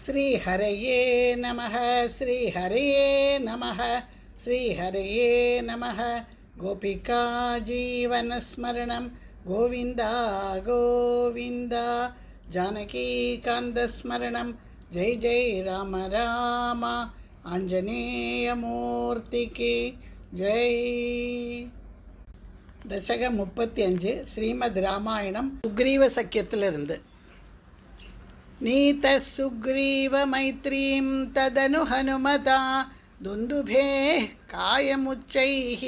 श्रीहरये नमः श्रीहरये नमः श्रीहरये नमः। गोपिका जीवनस्मरणं गोविन्दा गोविन्द। जानकीकान्तस्मरणं जय जय राम राम। आञ्जनेयमूर्तिके जय। दशகம் 35 ஸ்ரீமத் ராமாயணம் சுக்ரீவ சக்கியத்திலிருந்து. नीतः सुग्रीव मैत्रीं तदनु हनुमता दुन्दुभेः कायमुच्चैः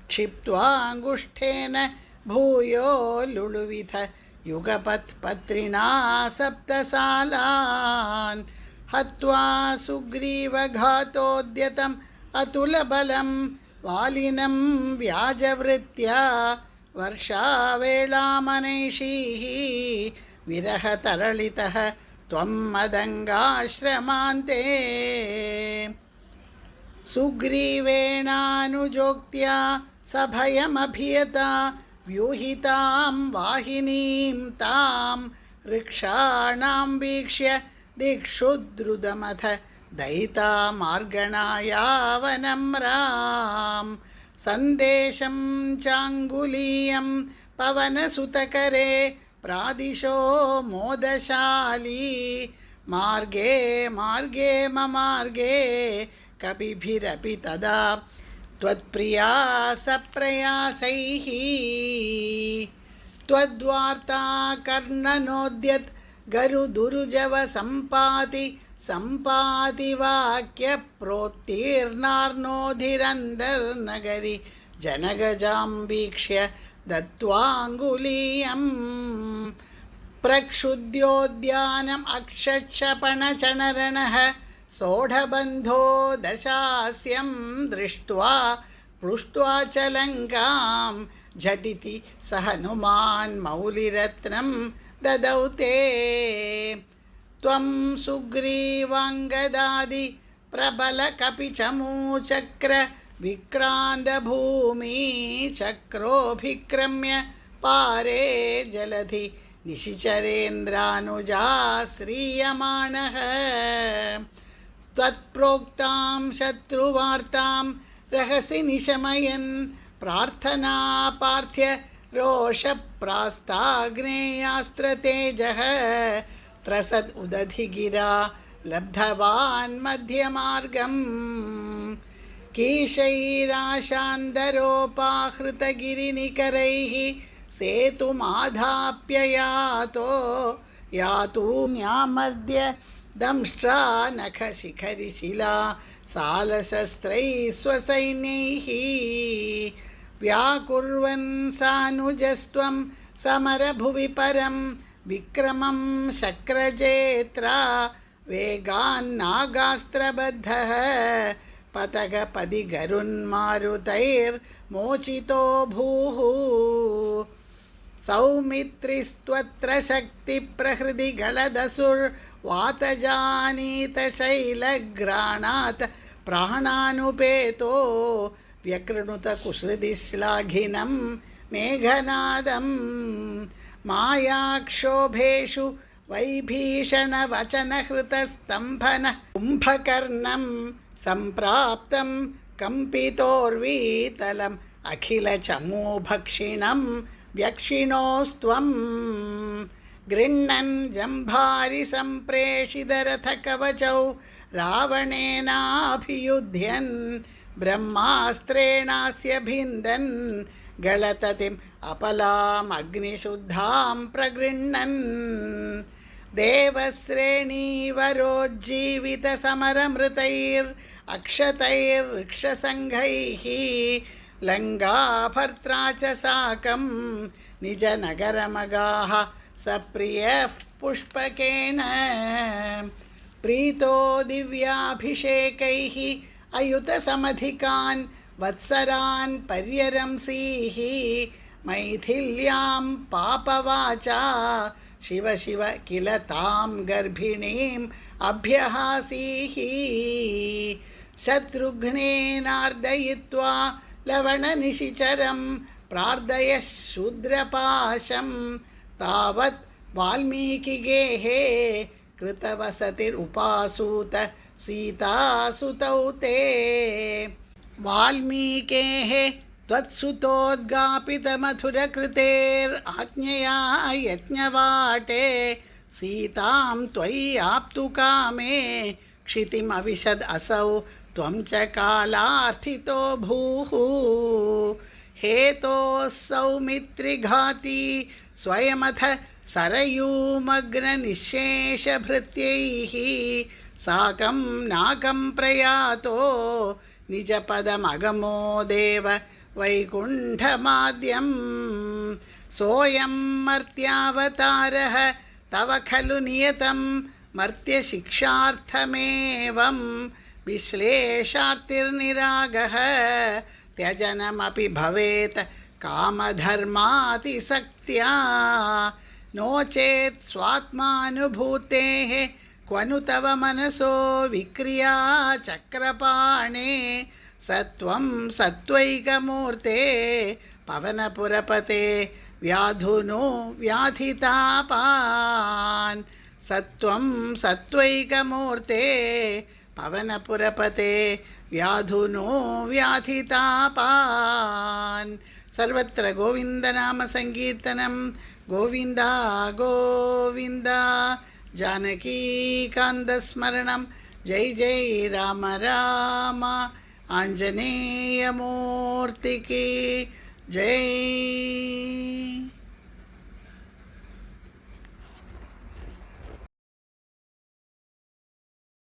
क्षिप्त्वाङ्गुष्ठेन भूयो लुलुविथ युगपत्पत्रिणा सप्तसालान् हत्वा सुग्रीवघातोद्यतम् अतुलबलं वालिनं व्याजवृत्या वर्षावेलामनैषीः विरहतरलितः त्वं मदङ्गाश्रमान्ते। सुग्रीवेणानुजोक्त्या सभयमभियता व्यूहितां वाहिनीं तां ऋक्षाणां वीक्ष्य दिक्षुद्रुदमथ दयिता मार्गणायावनं राम। सन्देशं चाङ्गुलीयं पवनसुतकरे प्रादिशो मोदशाली मार्गे मार्गे ममार्गे कपिभिरपि तदा त्वत्प्रिया सप्रयासैः। त्वद्वार्ता कर्णनोद्यत गरुदुरुजव सम्पाति वाक्य प्रोत्तीर्णार्णोधिरन्दर्नगरि जनगजां वीक्ष्य दत्त्वाङ्गुलीयम् प्रक्षुद्योद्यानम् अक्षक्षपणचणरणः सोढबन्धो दशास्यं दृष्ट्वा पृष्ट्वा च लङ्कां झटिति स हनुमान् मौलिरत्नं ददौ ते। त्वं सुग्रीवाङ्गदादि प्रबलकपिचमूचक्र विक्रान्तभूमि चक्रोभिक्रम्य पारे जलधि निशिचरेन्द्रानुजाश्रीयमाणः। त्वत्प्रोक्तां शत्रुवार्तां रहसि निशमयन् प्रार्थना पार्थ्य रोषप्रास्ताग्नेयास्त्रतेजः त्रसत् उदधिगिरा लब्धवान् मध्यमार्गम्। कीशैराशान्दरोपाहृतगिरिनिकरैः सेतुमाधाप्य यातून्यामर्द्य दंष्ट्रा नखशिखरिशिला सालशस्त्रैः स्वसैन्यैः। व्याकुर्वन् सानुजस्त्वं समरभुवि परं विक्रमं शक्रजेत्रा वेगान्नागास्त्रबद्धः पतगपदि गरुन्मारुतैर्मोचितो भूः। सौमित्रिस्त्वत्र शक्तिप्रहृदि गलदसुर्वातजानीतशैलग्राणात् प्राणानुपेतो व्यकृणुत कुसृदि श्लाघिनं मेघनादं। मायाक्षोभेषु वैभीषणवचनहृतस्तम्भन कुम्भकर्णं सम्प्राप्तं कम्पितोर्वीतलम् अखिलचमूभक्षिणं व्यक्षिणोस्त्वं। गृह्णन् जम्भारि सम्प्रेषितरथकवचौ रावणेनाभियुध्यन् ब्रह्मास्त्रेणास्य भिन्दन् गलततिम् अपलामग्निशुद्धां प्रगृह्णन्। देवश्रेणीवरोज्जीवितसमरमृतैरक्षतैर्ऋक्षसङ्घैः लङ्गाभर्त्रा च साकं निजनगरमगाः सप्रियः पुष्पकेन। प्रीतो दिव्याभिषेकैः अयुतसमधिकान् वत्सरान् पर्यरंसीः मैथिल्यां पापवाचा शिव शिव किल तां गर्भिणीम् अभ्यहासीः। शत्रुघ्नेनार्दयित्वा लवणनिशिचरं प्रार्थयः शूद्रपाशं तावत् वाल्मीकिगेहे कृतवसतिरुपासूत सीतासुतौ ते वाल्मीकेः त्वत्सुतोद्गापितमथुरकृतेराज्ञया यज्ञवाटे सीतां त्वयि आप्तुकामे क्षितिमविशद् असौ त्वं च कालार्थितो भूः हेतोः सौमित्रिघाती स्वयमथ सरयूमग्ननिःशेषभृत्यैः साकं नाकं प्रयातो निजपदमगमो देव वैकुण्ठमाद्यं सोऽयं मर्त्यावतारः तव खलु नियतं मर्त्यशिक्षार्थमेवं विश्लेषार्तिर्निरागः त्यजनमपि भवेत् कामधर्मातिसक्त्या नो चेत् स्वात्मानुभूतेः क्वनु तव मनसो विक्रिया चक्रपाणे सत्वं सत्वैकमूर्ते पवनपुरपते व्याधुनो व्याधितापान् सत्वं सत्वैकमूर्ते पवनपुरपते व्याधुनो व्याधितापान् सर्वत्र गोविन्दनामसङ्कीर्तनं गोविन्द गोविन्द जानकीकान्तस्मरणं जय जय राम राम आञ्जनेयमूर्तिकी जय।